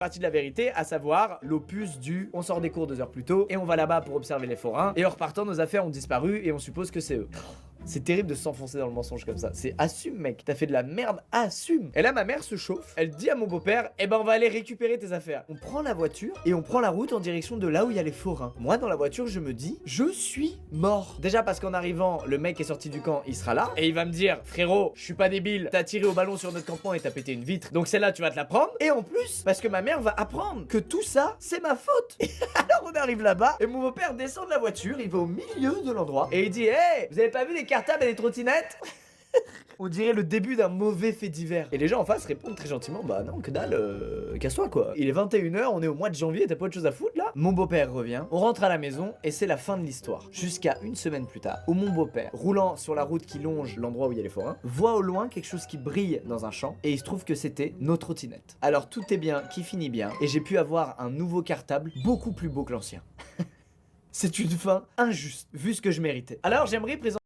partie de la vérité, à savoir l'opus du on sort des cours 2 heures plus tôt et on va là-bas pour observer les forains et en repartant nos affaires ont disparu et on suppose que c'est eux. C'est terrible de s'enfoncer dans le mensonge comme ça. C'est assume mec, t'as fait de la merde, assume. Et là ma mère se chauffe, elle dit à mon beau-père, eh ben on va aller récupérer tes affaires. On prend la voiture et on prend la route en direction de là où il y a les forains. Moi dans la voiture je me dis, je suis mort. Déjà parce qu'en arrivant, le mec est sorti du camp, il sera là et il va me dire, frérot, je suis pas débile, t'as tiré au ballon sur notre campement et t'as pété une vitre, donc celle-là tu vas te la prendre. Et en plus, parce que ma mère va apprendre que tout ça, c'est ma faute. Et alors on arrive là-bas et mon beau-père descend de la voiture, il va au milieu de l'endroit et il dit, hey, vous avez pas vu les cartables et les trottinettes? On dirait le début d'un mauvais fait divers. Et les gens en face répondent très gentiment, bah non, que dalle, casse-toi quoi. Il est 21h, on est au mois de janvier, t'as pas autre chose à foutre là? Mon beau-père revient, on rentre à la maison et c'est la fin de l'histoire. Jusqu'à une semaine plus tard, où mon beau-père, roulant sur la route qui longe l'endroit où il y a les forains, voit au loin quelque chose qui brille dans un champ et il se trouve que c'était nos trottinettes. Alors tout est bien, qui finit bien, et j'ai pu avoir un nouveau cartable beaucoup plus beau que l'ancien. C'est une fin injuste, vu ce que je méritais. Alors j'aimerais présenter